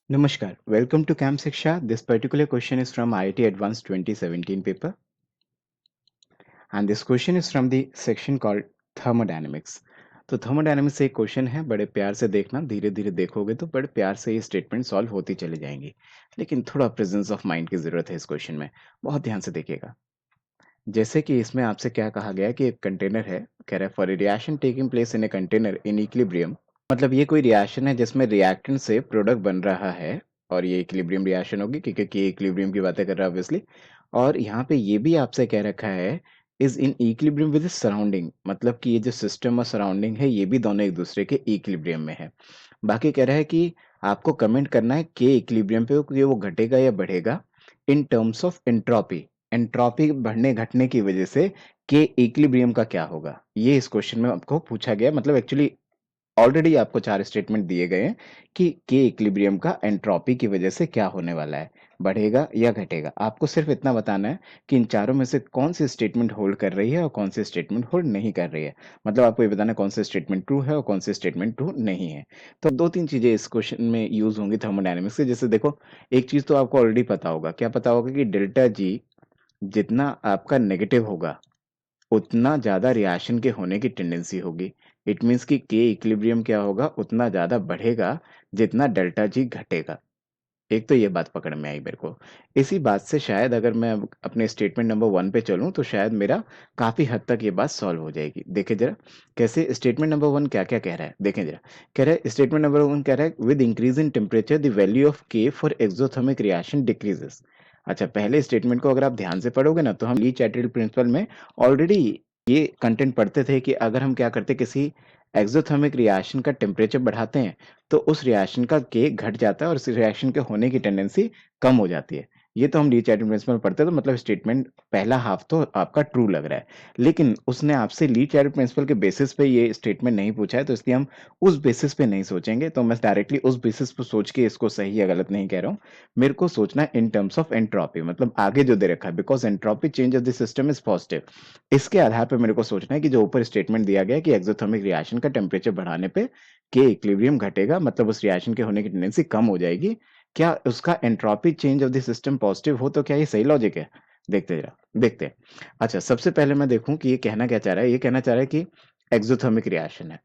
Namaskar. Welcome to Camp Siksha. This particular question is from IIT Advanced 2017 paper, and this question is from the section called Thermodynamics. तो thermodynamics से एक question है, बड़े प्यार से देखना, धीरे धीरे देखोगे तो बड़े प्यार से ये स्टेटमेंट सॉल्व होती चली जाएंगी, लेकिन थोड़ा प्रेजेंस ऑफ माइंड की जरूरत है इस क्वेश्चन में। बहुत ध्यान से देखिएगा। जैसे कि इसमें आपसे क्या कहा गया है कि एक कंटेनर है, कह रहा है for a reaction taking place in a container in equilibrium. मतलब ये कोई रिएक्शन है जिसमें रिएक्टेंट से प्रोडक्ट बन रहा है, और ये इक्विलिब्रियम रिएक्शन होगी क्योंकि ये इक्विलिब्रियम की बातें कर रहा है ऑब्वियसली। और यहाँ पे ये भी आपसे कह रखा है is in equilibrium with surrounding, मतलब कि ये जो सिस्टम और सराउंडिंग है ये भी दोनों एक दूसरे के इक्विलिब्रियम में है। बाकी कह रहा है कि आपको कमेंट करना है के इक्विलिब्रियम पे कि वो घटेगा या बढ़ेगा इन टर्म्स ऑफ एंट्रोपी। एंट्रोपी बढ़ने घटने की वजह से के इक्विलिब्रियम का क्या होगा, ये इस क्वेश्चन में आपको पूछा गया। मतलब एक्चुअली ऑलरेडी आपको 4 स्टेटमेंट दिए गए हैं कि के इक्विलिब्रियम का एंट्रोपी की वजह से क्या होने वाला है, बढ़ेगा या घटेगा। आपको सिर्फ इतना बताना है कि इन चारों में से कौन सी स्टेटमेंट होल्ड कर रही है और कौन सी स्टेटमेंट होल्ड नहीं कर रही है। मतलब आपको ये बताना है कौन सी स्टेटमेंट ट्रू है और कौन सी स्टेटमेंट ट्रू नहीं है। तो 2-3 चीजें इस क्वेश्चन में यूज होंगी थर्मोडायनेमिक्स से। जैसे देखो, एक चीज तो आपको ऑलरेडी पता होगा। क्या पता होगा? कि डेल्टा जी जितना आपका नेगेटिव होगा उतना ज़्यादा रिएक्शन के होने की टेंडेंसी होगी। इट मीन्स कि के इक्विलिब्रियम क्या होगा, उतना ज़्यादा बढ़ेगा जितना डेल्टा जी घटेगा। एक तो ये बात पकड़ में आई मेरे को। इसी बात से शायद अगर मैं अब अपने स्टेटमेंट नंबर 1 पे चलूँ तो शायद मेरा काफ़ी हद तक ये बात सॉल्व हो जाएगी। देखें ज़रा, कैसे स्टेटमेंट नंबर 1 क्या-क्या कह रहा है? देखें ज़रा। कह रहा है स्टेटमेंट नंबर 1 कह रहा है with increase in temperature the value of के फॉर एक्सोथर्मिक रिएक्शन डिक्रीजेस। अच्छा, पहले स्टेटमेंट को अगर आप ध्यान से पढ़ोगे ना तो हम ली चैटरल प्रिंसिपल में ऑलरेडी ये कंटेंट पढ़ते थे कि अगर हम क्या करते, किसी एक्सोथर्मिक रिएक्शन का टेम्परेचर बढ़ाते हैं तो उस रिएक्शन का के घट जाता है और उस रिएक्शन के होने की टेंडेंसी कम हो जाती है। ये तो हम ली चैटरल प्रिंसिपल में पढ़ते हैं, तो मतलब स्टेटमेंट पहला हाफ तो आपका ट्रू लग रहा है। लेकिन उसने आपसे ली चैटरल प्रिंसिपल के बेसिस पे ये स्टेटमेंट नहीं पूछा है, तो इसलिए हम उस बेसिस पे नहीं सोचेंगे। तो मैं डायरेक्टली उस बेसिस पे सोच के इसको सही या गलत नहीं कह रहा हूँ। मेरे को सोचना है इन टर्म्स ऑफ एंट्रोपी, मतलब आगे जो दे रखा है, because entropy change of the system is positive. इसके आधार पे मेरे को सोचना है कि जो ऊपर स्टेटमेंट दिया गया है कि एक्सोथर्मिक रिएक्शन का टेम्परेचर बढ़ाने पे के इक्विलिब्रियम घटेगा, मतलब उस रिएक्शन के होने की टेंडेंसी कम हो जाएगी। क्या उसका entropy change of the system positive हो तो क्या ये सही लॉजिक है? देखते जरा, देखते हैं। अच्छा, सबसे पहले मैं देखूं कि ये कहना क्या चाह रहा है। ये कहना चाह रहा है कि एक्सोथर्मिक रिएक्शन है।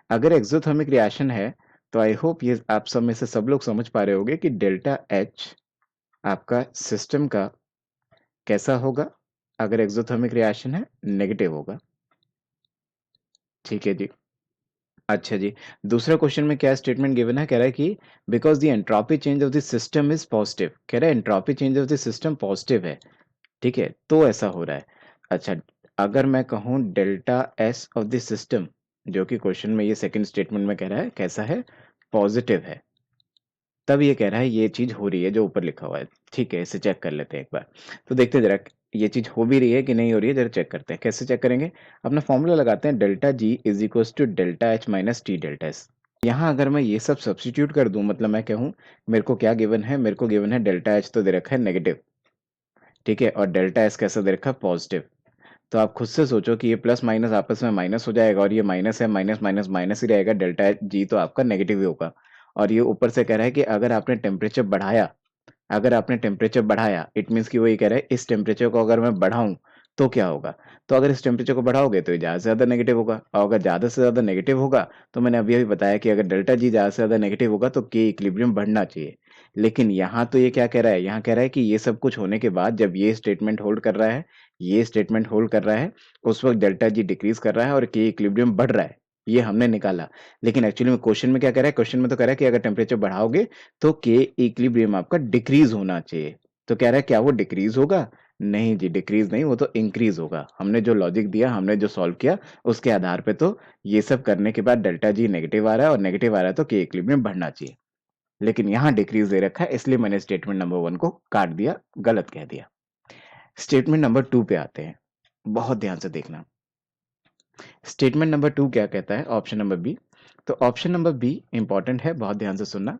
अगर एक्सोथर्मिक रिएक्शन है तो आई होप ये आप सब में से सब लोग समझ पा रहे होंगे कि डेल्टा एच आपका सिस्टम का कैसा होगा। अगर एक्सोथर्मिक रिएक्शन है, नेगेटिव होगा। ठीक है जी। अच्छा जी, दूसरा क्वेश्चन में क्या स्टेटमेंट गिवन है? कह रहा है कि because the entropy change of the system is positive. कह रहा है entropy change of the system positive है। ठीक है, तो ऐसा हो रहा है। अच्छा, अगर मैं कहूँ delta S of the system, जो कि क्वेश्चन में ये सेकंड स्टेटमेंट में कह रहा है कैसा है, पॉजिटिव है, तब ये कह रहा है ये चीज हो रही है जो ऊपर लिखा हुआ है। ठीक है, इसे चेक कर लेते हैं एक बार। तो देखते हैं जरा ये चीज हो भी रही है कि नहीं हो रही है, जरा चेक करते हैं। कैसे चेक करेंगे? अपना फॉर्मूला लगाते हैं, delta G is equal to delta H minus T delta S. यहाँ अगर मैं ये सब सब्स्टिट्यूट कर दूं, मतलब मैं कहूँ मेरे को क्या गिवन है, मेरे को गिवन है डेल्टा एच तो दे रखा है नेगेटिव। ठीक है, और डेल्टा एस कैसा दे रखा है, पॉजिटिव। तो आप खुद से सोचो कि ये प्लस माइनस आपस में माइनस हो जाएगा, और ये माइनस है, माइनस माइनस माइनस ही रहेगा, डेल्टा जी तो आपका नेगेटिव ही होगा। और ये ऊपर से कह रहा है कि अगर आपने टेम्परेचर बढ़ाया, अगर आपने टेम्परेचर बढ़ाया, इट मीन्स कि वो ये कह रहा है इस टेम्परेचर को अगर मैं बढ़ाऊं तो क्या होगा। तो अगर इस टेम्परेचर को बढ़ाओगे तो ये ज़्यादा से ज़्यादा नेगेटिव होगा, और अगर ज़्यादा से ज़्यादा नेगेटिव होगा तो मैंने अभी अभी बताया कि अगर डेल्टा जी ज़्यादा से ज़्यादा नेगेटिव होगा तो के इक्विलिब्रियम बढ़ना चाहिए। लेकिन यहाँ तो ये क्या कह रहा है, यहाँ कह रहा है कि ये सब कुछ होने के बाद जब ये स्टेटमेंट होल्ड कर रहा है, ये स्टेटमेंट होल्ड कर रहा है, उस वक्त डेल्टा जी डिक्रीज कर रहा है और के इक्विलिब्रियम बढ़ रहा है। ये हमने निकाला। लेकिन एक्चुअली में क्वेश्चन में क्या कह रहा है, क्वेश्चन में तो कह रहा है कि अगर टेम्परेचर बढ़ाओगे तो के इक्विलिब्रियम आपका डिक्रीज होना चाहिए। तो कह रहा है क्या वो डिक्रीज होगा? नहीं जी, डिक्रीज नहीं, वो तो इंक्रीज होगा। हमने जो लॉजिक दिया, हमने जो सॉल्व किया, उसके आधार पे तो ये सब करने के बाद डेल्टा जी नेगेटिव आ रहा है, और नेगेटिव आ रहा है तो के इक्विलिब्रियम बढ़ना चाहिए। लेकिन यहाँ डिक्रीज दे रखा है, इसलिए मैंने स्टेटमेंट नंबर 1 को काट दिया, गलत कह दिया। स्टेटमेंट नंबर 2 पे आते हैं। बहुत ध्यान से देखना। स्टेटमेंट नंबर 2 क्या कहता है, ऑप्शन नंबर बी। तो ऑप्शन नंबर बी इंपॉर्टेंट है, बहुत ध्यान से सुनना।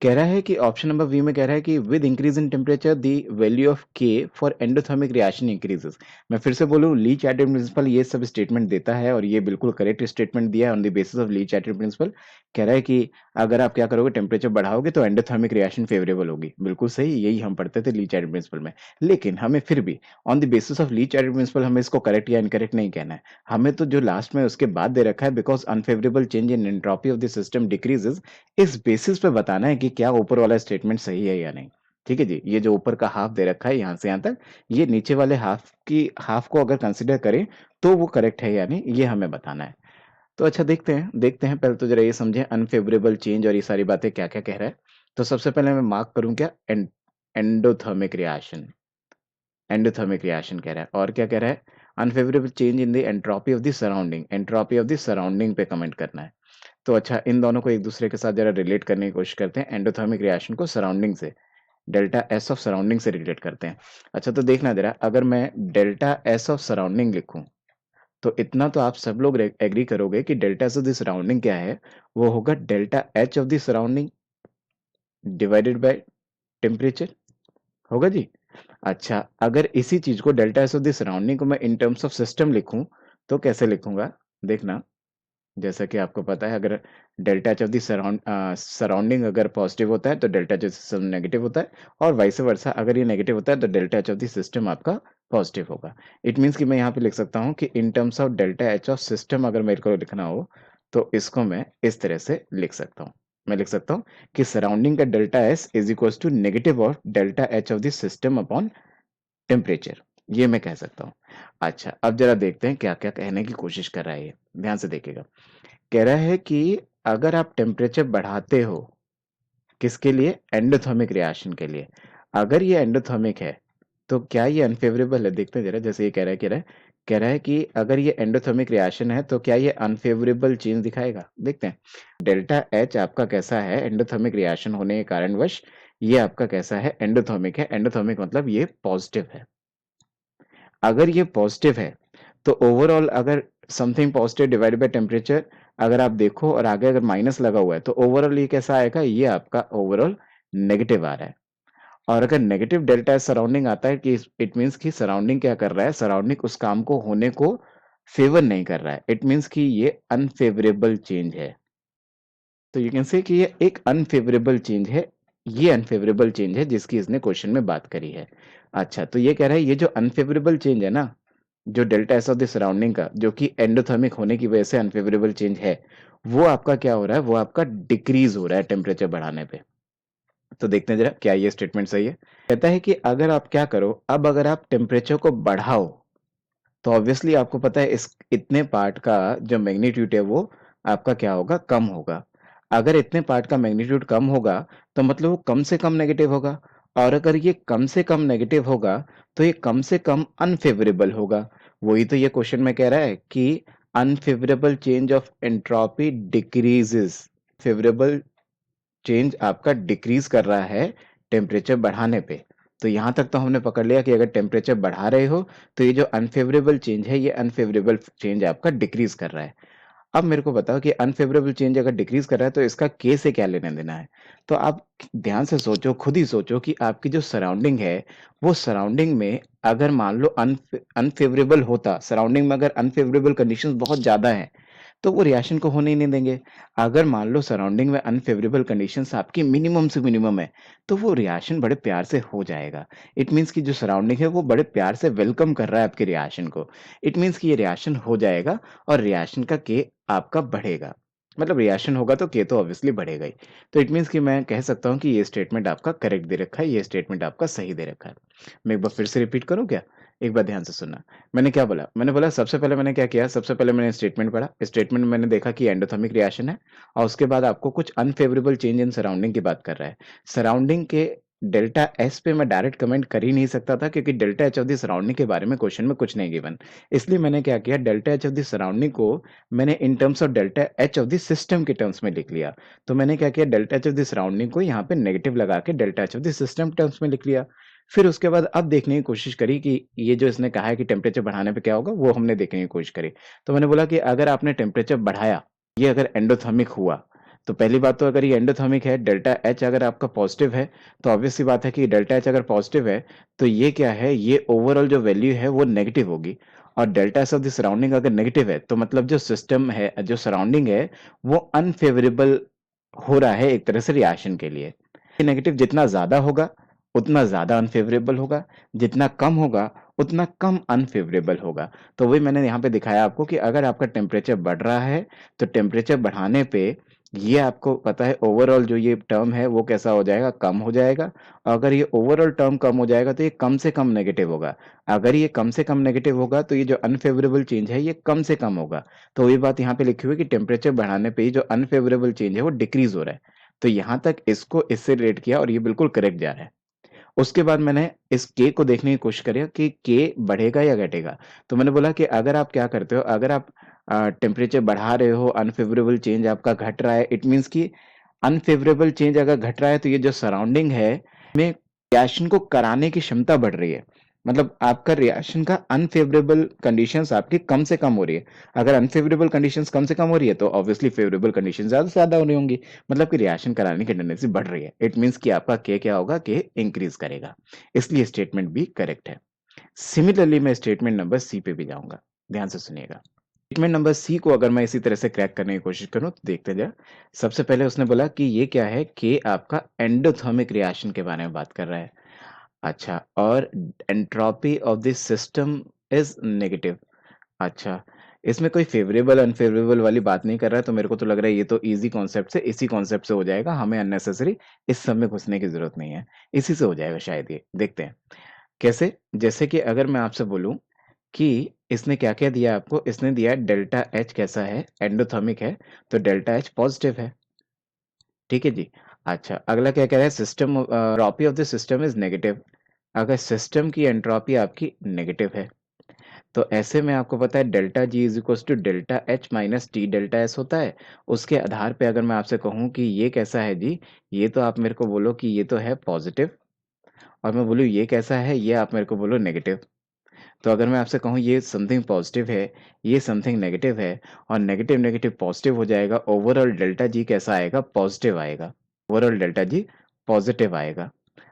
कह रहा है कि ऑप्शन नंबर बी में कह रहा है कि with increase in temperature the value of के फॉर एंडोथर्मिक रिएक्शन इंक्रीजेस। मैं फिर से बोलूं, लीच एटम प्रिंसिपल ये सब स्टेटमेंट देता है और ये बिल्कुल करेक्ट स्टेटमेंट दिया है on the basis of Le एटम प्रिंसिपल। कह रहा है कि अगर आप क्या करोगे, टेम्परेचर बढ़ाओगे तो एंडोथर्मिक रिएक्शन फेवरेबल होगी। बिल्कुल सही, यही हम पढ़ते थे लीच एटम प्रिंसिपल में। लेकिन हमें फिर भी on the basis of Le एटम प्रिंसिपल हमें इसको करेक्ट या इनकरेक्ट नहीं कहना है। हमें तो जो लास्ट में उसके बाद दे रखा है, because unfavourable change in entropy of the system decreases, इस बेसिस पे बताना है कि क्या ऊपर वाला स्टेटमेंट सही है या नहीं। ठीक है जी, ये जो ऊपर का हाफ दे रखा है यहाँ से यहाँ तक, ये नीचे वाले हाफ को अगर कंसिडर करें तो वो करेक्ट है या नहीं, ये हमें बताना है। तो अच्छा, देखते हैं पहले तो जरा ये समझें अनफेवरेबल चेंज और ये सारी बातें क्या क्या कह रहा है। तो सबसे पहले मैं मार्क करूं क्या, एंडोथर्मिक रिएक्शन। एंडोथर्मिक रिएक्शन कह रहा है, और क्या कह रहा है, unfavourable change in the entropy of the surrounding. Entropy of the surrounding पे कमेंट करना है। तो अच्छा, इन दोनों को एक दूसरे के साथ जरा रिलेट करने की कोशिश करते हैं। एंडोथर्मिक रिएक्शन को सराउंडिंग से, डेल्टा एस ऑफ सराउंडिंग से रिलेट करते हैं। अच्छा, तो देखना जरा, अगर मैं डेल्टा एस ऑफ सराउंडिंग लिखूं तो इतना तो आप सब लोग एग्री करोगे कि delta S of the surrounding क्या है, वो होगा delta H of the surrounding divided by temperature. होगा जी। अच्छा, अगर इसी चीज को delta S of the surrounding को मैं इन टर्म्स ऑफ सिस्टम लिखूं तो कैसे लिखूंगा, देखना। जैसा कि आपको पता है, अगर delta H of the surrounding अगर पॉजिटिव होता है तो delta H of system negative होता है, और वाइस वर्सा, अगर ये नेगेटिव होता है तो delta H of the system आपका पॉजिटिव होगा। इट मीन्स कि मैं यहाँ पे लिख सकता हूँ कि इन terms of delta H of system अगर मेरे को लिखना हो तो इसको मैं इस तरह से लिख सकता हूँ। मैं लिख सकता हूँ कि सराउंडिंग का delta S is equal to negative of delta H of the system upon temperature. ये मैं कह सकता हूँ। अच्छा, अब जरा देखते हैं क्या क्या कहने की कोशिश कर रहा है ये, ध्यान से देखिएगा। कह रहा है कि अगर आप टेम्परेचर बढ़ाते हो, किसके लिए, एंडोथर्मिक रिएक्शन के लिए, अगर ये एंडोथर्मिक है तो क्या ये अनफेवरेबल है। देखते हैं जरा, जैसे ये कह रहा है कि अगर ये एंडोथर्मिक रिएक्शन है तो क्या ये अनफेवरेबल चेंज दिखाएगा। देखते हैं डेल्टा एच आपका कैसा है, एंडोथर्मिक रिएक्शन होने के कारणवश ये आपका कैसा है, एंडोथर्मिक है। एंडोथर्मिक मतलब ये पॉजिटिव है। अगर ये पॉजिटिव है तो ओवरऑल, अगर something positive divide by temperature अगर आप देखो और आगे अगर माइनस लगा हुआ है तो ओवरऑल ये कैसा आएगा, ये आपका ओवरऑल नेगेटिव आ रहा है। और अगर नेगेटिव डेल्टा सराउंडिंग आता है कि इट मीन्स कि सराउंडिंग क्या कर रहा है, सराउंडिंग उस काम को होने को फेवर नहीं कर रहा है। इट मीन्स कि ये अनफेवरेबल चेंज है। तो यू कैन से कि ये एक अनफेवरेबल चेंज है। ये अनफेवरेबल चेंज है जिसकी इसने क्वेश्चन में बात करी है। अच्छा, तो ये कह रहा है ये जो अनफेवरेबल चेंज है ना, जो delta S of the surrounding का, जो कि एंडोथर्मिक होने की वजह से अनफेवरेबल चेंज है, वो आपका क्या हो रहा है, वो आपका डिक्रीज हो रहा है टेम्परेचर बढ़ाने पे। तो देखते हैं जरा क्या ये स्टेटमेंट सही है। कहता है कि अगर आप क्या करो, अब अगर आप टेम्परेचर को बढ़ाओ तो ऑब्वियसली आपको पता है इस इतने पार्ट का जो मैग्नीट्यूड है वो आपका क्या होगा, कम होगा। अगर इतने पार्ट का मैग्नीट्यूड कम होगा तो मतलब वो कम से कम नेगेटिव होगा, और अगर ये कम से कम नेगेटिव होगा तो ये कम से कम अनफेवरेबल होगा। वही तो ये क्वेश्चन में कह रहा है कि unfavourable change of entropy decreases. Favourable change आपका डिक्रीज कर रहा है टेम्परेचर बढ़ाने पे। तो यहां तक तो हमने पकड़ लिया कि अगर टेम्परेचर बढ़ा रहे हो तो ये जो अनफेवरेबल चेंज है, ये अनफेवरेबल चेंज आपका डिक्रीज कर रहा है। अब मेरे को बताओ कि अनफेवरेबल चेंज अगर डिक्रीज कर रहा है तो इसका के से क्या लेना देना है। तो आप ध्यान से सोचो, खुद ही सोचो कि आपकी जो सराउंडिंग है, वो सराउंडिंग में अगर मान लो अनफेवरेबल होता, सराउंडिंग में अगर अनफेवरेबल कंडीशंस बहुत ज्यादा है तो वो रिएक्शन को होने ही नहीं देंगे। अगर मान लो सराउंडिंग में अनफेवरेबल कंडीशंस आपकी मिनिमम से मिनिमम है तो वो रिएक्शन बड़े प्यार से हो जाएगा। इट मीन्स कि जो सराउंडिंग है वो बड़े प्यार से वेलकम कर रहा है आपके रिएक्शन को। इट मीन्स कि ये रिएक्शन हो जाएगा और रिएक्शन का के आपका बढ़ेगा। मतलब रिएक्शन होगा तो के तो ऑब्वियसली बढ़ेगा ही। तो इट मीन्स कि मैं कह सकता हूँ कि ये स्टेटमेंट आपका करेक्ट दे रखा है, ये स्टेटमेंट आपका सही दे रखा है। मैं एक बार फिर से रिपीट करूँ क्या, एक बार ध्यान से सुनना। मैंने क्या बोला, मैंने बोला सबसे पहले मैंने क्या किया, सबसे पहले मैंने स्टेटमेंट पढ़ा, स्टेटमेंट में मैंने देखा कि एंडोथर्मिक रिएक्शन है, और उसके बाद आपको कुछ अनफेवरेबल चेंज इन सराउंडिंग की बात कर रहा है। सराउंडिंग के डेल्टा एस पे मैं डायरेक्ट कमेंट कर ही नहीं सकता था क्योंकि delta H of the surrounding के बारे में क्वेश्चन में कुछ नहीं गिवन। इसलिए मैंने क्या किया, delta H of the surrounding को मैंने इन terms of delta H of the system के टर्म्स में लिख लिया। तो मैंने क्या किया, delta H of the surrounding को यहाँ पे नेगेटिव लगा के delta H of the system terms में लिख लिया। फिर उसके बाद अब देखने की कोशिश करी कि ये जो इसने कहा है कि टेम्परेचर बढ़ाने पे क्या होगा, वो हमने देखने की कोशिश करी। तो मैंने बोला कि अगर आपने टेम्परेचर बढ़ाया, ये अगर एंडोथर्मिक हुआ तो पहली बात तो अगर ये एंडोथर्मिक है, डेल्टा एच अगर आपका पॉजिटिव है, तो ऑब्वियस सी बात है कि डेल्टा एच अगर पॉजिटिव है, तो ये क्या है, ये ओवरऑल जो वैल्यू है वो नेगेटिव होगी। और delta S of the surrounding अगर नेगेटिव है, तो मतलब जो सिस्टम है, जो सराउंडिंग है, वो अनफेवरेबल हो रहा है एक तरह से रिएक्शन के लिए। नेगेटिव जितना ज्यादा होगा उतना ज्यादा अनफेवरेबल होगा, जितना कम होगा उतना कम अनफेवरेबल होगा। तो वही मैंने यहाँ पे दिखाया आपको कि अगर आपका टेम्परेचर बढ़ रहा है, तो टेम्परेचर बढ़ाने पे ये आपको पता है ओवरऑल जो ये टर्म है वो कैसा हो जाएगा, कम हो जाएगा। अगर ये ओवरऑल टर्म कम हो जाएगा तो ये कम से कम नेगेटिव होगा। अगर ये कम से कम नेगेटिव होगा तो ये जो अनफेवरेबल चेंज है ये कम से कम होगा। तो वही बात यहाँ पे लिखी हुई है कि टेम्परेचर बढ़ाने पे ही जो अनफेवरेबल चेंज है वो डिक्रीज हो रहा है। तो यहाँ तक इसको इससे रिलेट किया और ये बिल्कुल करेक्ट जा रहा है। उसके बाद मैंने इस के को देखने की कोशिश करी कि के बढ़ेगा या घटेगा। तो मैंने बोला कि अगर आप क्या करते हो, अगर आप टेम्परेचर बढ़ा रहे हो, अनफेवरेबल चेंज आपका घट रहा है, इट मीन्स कि अनफेवरेबल चेंज अगर घट रहा है तो ये जो सराउंडिंग है में रिएक्शन को कराने की क्षमता बढ़ रही है। मतलब आपका रिएक्शन का अनफेवरेबल कंडीशंस आपकी कम से कम हो रही है। अगर अनफेवरेबल कंडीशंस कम से कम हो रही है तो ऑब्वियसली फेवरेबल कंडीशन ज्यादा से ज्यादा हो रही होंगी। मतलब कि रिएक्शन कराने की टेंडेंसी बढ़ रही है। इट मीन्स कि आपका के क्या होगा, के इंक्रीज करेगा। इसलिए स्टेटमेंट भी करेक्ट है। सिमिलरली मैं स्टेटमेंट नंबर सी पे भी जाऊंगा, ध्यान से सुनिएगा। स्टेटमेंट नंबर सी को अगर मैं इसी तरह से क्रैक करने की कोशिश करूं तो देखते जा। सबसे पहले उसने बोला कि ये क्या है, कि आपका एंडोथर्मिक रिएक्शन के बारे में बात कर रहा है। अच्छा, और entropy of this system is negative. अच्छा, इसमें कोई फेवरेबल अनफेवरेबल वाली बात नहीं कर रहा है, तो मेरे को तो लग रहा है ये तो इजी कॉन्सेप्ट से, इसी कॉन्सेप्ट से हो जाएगा, हमें अननेसेसरी इस सब में घुसने की जरूरत नहीं है। इसी से हो जाएगा शायद। ये देखते हैं कैसे। जैसे कि अगर मैं आपसे बोलूं कि इसने क्या क्या दिया आपको, इसने दिया डेल्टा एच कैसा है, एंडोथर्मिक है, तो डेल्टा एच पॉजिटिव है। ठीक है जी। अच्छा, अगला क्या कह रहा है, system entropy of the system is negative. अगर सिस्टम की एंट्रोपी आपकी नेगेटिव है, तो ऐसे में आपको पता है delta G is equal to delta H minus T delta S होता है। उसके आधार पे अगर मैं आपसे कहूँ कि ये कैसा है जी, ये तो आप मेरे को बोलो कि ये तो है पॉजिटिव, और मैं बोलूँ ये कैसा है, ये आप मेरे को बोलो नेगेटिव। तो अगर मैं आपसे कहूँ ये समथिंग पॉजिटिव है, ये समथिंग नेगेटिव है, और नेगेटिव नेगेटिव पॉजिटिव हो जाएगा, ओवरऑल डेल्टा जी कैसा आएगा, पॉजिटिव आएगा। ओवरऑल डेल्टा जी पॉजिटिव आएगा।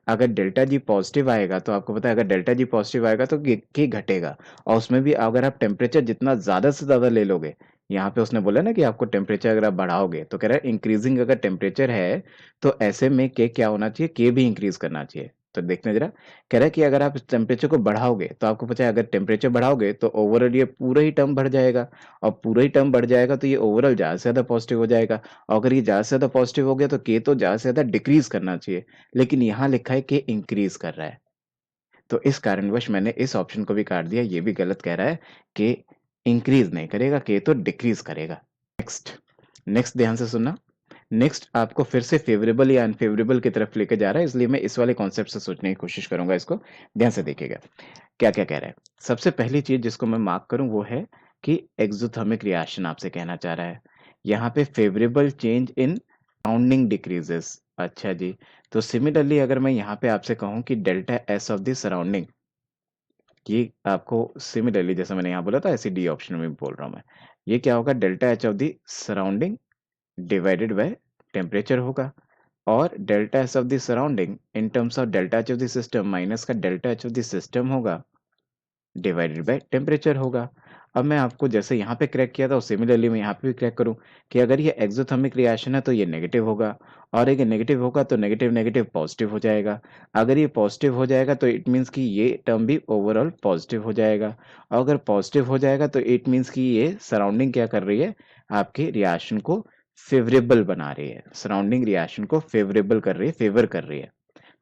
अगर डेल्टा जी पॉजिटिव आएगा तो आपको पता है अगर डेल्टा जी पॉजिटिव आएगा तो के घटेगा। और उसमें भी अगर आप टेम्परेचर जितना ज्यादा से ज्यादा ले लोगे, यहाँ पे उसने बोला ना कि आपको टेम्परेचर अगर आप बढ़ाओगे, तो कह रहा है इंक्रीजिंग अगर टेम्परेचर है, तो ऐसे में के क्या होना चाहिए, के भी इंक्रीज करना चाहिए। तो देखते जरा, कह रहा है कि अगर आप इस टेम्परेचर को बढ़ाओगे, तो आपको पता है अगर टेम्परेचर बढ़ाओगे तो ओवरऑल ये पूरा ही टर्म बढ़ जाएगा। और पूरा ही टर्म बढ़ जाएगा तो ये ओवरऑल ज्यादा से ज्यादा पॉजिटिव हो जाएगा। और अगर ये ज्यादा से ज्यादा पॉजिटिव हो गया तो के तो ज्यादा से ज्यादा डिक्रीज करना चाहिए, लेकिन यहाँ लिखा है कि इंक्रीज कर रहा है। तो इस कारणवश मैंने इस ऑप्शन को भी काट दिया। ये भी गलत कह रहा है कि इंक्रीज नहीं करेगा, के तो डिक्रीज करेगा। नेक्स्ट, नेक्स्ट ध्यान से सुनना। नेक्स्ट आपको फिर से फेवरेबल या अनफेवरेबल की तरफ लेके जा रहा है, इसलिए मैं इस वाले कॉन्सेप्ट से सोचने की कोशिश करूंगा। इसको ध्यान से देखिएगा क्या क्या कह रहा है। सबसे पहली चीज जिसको मैं मार्क करूं वो है कि एक्सोथर्मिक रिएक्शन आपसे कहना चाह रहा है। यहाँ पे favourable change in surrounding decreases. अच्छा जी। तो सिमिलरली अगर मैं यहाँ पे आपसे कहूँ कि delta S of the surrounding, ये आपको सिमिलरली जैसा मैंने यहाँ बोला था ऐसे डी ऑप्शन में भी बोल रहा हूँ मैं, ये क्या होगा, delta H of the surrounding divided by temperature होगा। और delta H of the surrounding in terms of delta H of the system minus का delta H of the system होगा, डिवाइडेड बाय टेम्परेचर होगा। अब मैं आपको जैसे यहाँ पे क्रैक किया था सिमिलरली मैं यहाँ पे भी क्रैक करूँ कि अगर ये एक्सोथर्मिक रिएक्शन है तो ये नेगेटिव होगा, और अगर नेगेटिव होगा तो नेगेटिव नेगेटिव पॉजिटिव हो जाएगा। अगर ये पॉजिटिव हो जाएगा तो इट मीन्स कि ये टर्म भी ओवरऑल पॉजिटिव हो जाएगा। और अगर पॉजिटिव हो जाएगा तो इट मीन्स कि ये सराउंडिंग क्या कर रही है, आपके रिएक्शन को फेवरेबल बना रही है, सराउंडिंग रिएक्शन को फेवरेबल कर रही है, फेवर कर रही है।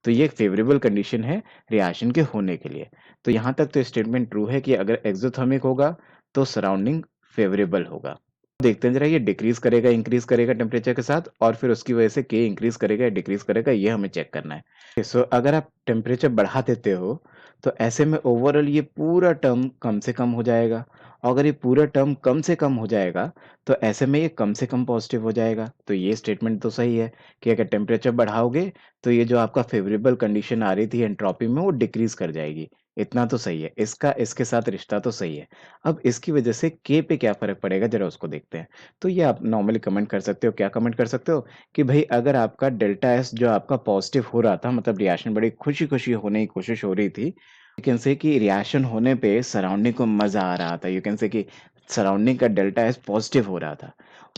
तो ये एक फेवरेबल कंडीशन है रिएक्शन के होने के लिए। तो यहाँ तक तो स्टेटमेंट ट्रू है कि अगर एक्सोथर्मिक होगा तो सराउंडिंग फेवरेबल होगा। देखते हैं जरा ये डिक्रीज करेगा इंक्रीज करेगा टेम्परेचर के साथ, और फिर उसकी वजह से के इंक्रीज करेगा या डिक्रीज करेगा, ये हमें चेक करना है। सो अगर आप टेम्परेचर बढ़ा देते हो तो ऐसे में ओवरऑल ये पूरा टर्म कम से कम हो जाएगा। और अगर ये पूरा टर्म कम से कम हो जाएगा तो ऐसे में ये कम से कम पॉजिटिव हो जाएगा। तो ये स्टेटमेंट तो सही है कि अगर टेम्परेचर बढ़ाओगे तो ये जो आपका फेवरेबल कंडीशन आ रही थी एंट्रोपी में वो डिक्रीज कर जाएगी। इतना तो सही है, इसका इसके साथ रिश्ता तो सही है। अब इसकी वजह से के पे क्या फ़र्क पड़ेगा ज़रा उसको देखते हैं। तो ये आप नॉर्मली कमेंट कर सकते हो, क्या कमेंट कर सकते हो कि भई अगर आपका डेल्टा एस जो आपका पॉज़िटिव हो रहा था मतलब रिएक्शन बड़ी खुशी-खुशी होने की कोशिश हो रही थी। यू कैन से कि रिएक्शन होने पे सराउंडिंग को मज़ा आ रहा था। यू कैन से कि सराउंडिंग का डेल्टा एस पॉज़िटिव हो रहा था।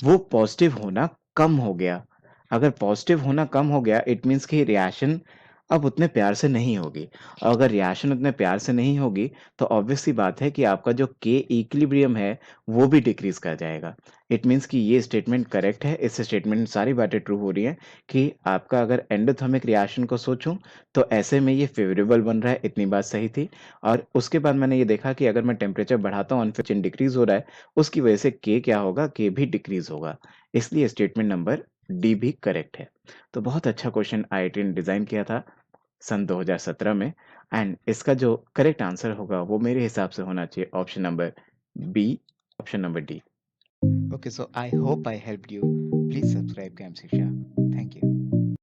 वो पॉज़िटिव होना कम हो गया। अगर पॉज़िटिव होना कम हो गया इट मीन्स कि रिएक्शन अब उतने प्यार से नहीं होगी। और अगर रिएक्शन उतने प्यार से नहीं होगी, तो ऑब्वियस सी बात है कि आपका जो के इक्विलिब्रियम है, वो भी डिक्रीज़ कर जाएगा। इट मीन्स कि ये स्टेटमेंट करेक्ट है, इस स्टेटमेंट में सारी बातें ट्रू हो रही हैं कि आपका अगर एंडोथर्मिक रिएक्शन को सोचूँ, तो ऐसे में ये फ़ेवरेबल बन रहा है, इतनी बात सही थी। और उसके बाद मैंने ये देखा कि अगर मैं टेम्परेचर बढ़ाता हूँ, अनफिचिन डिक्रीज़ हो रहा है, उसकी वजह से के क्या होगा, के भी डिक्रीज़ होगा। इसलिए स्टेटमेंट नंबर डी भी करेक्ट है। तो बहुत अच्छा क्वेश्चन आईआईटी ने डिज़ाइन किया था सन 2017 में एंड इसका जो करेक्ट आंसर होगा वो मेरे हिसाब से होना चाहिए option number B, option number D. Okay, so I hope I helped you. Please subscribe Chem शिक्षा।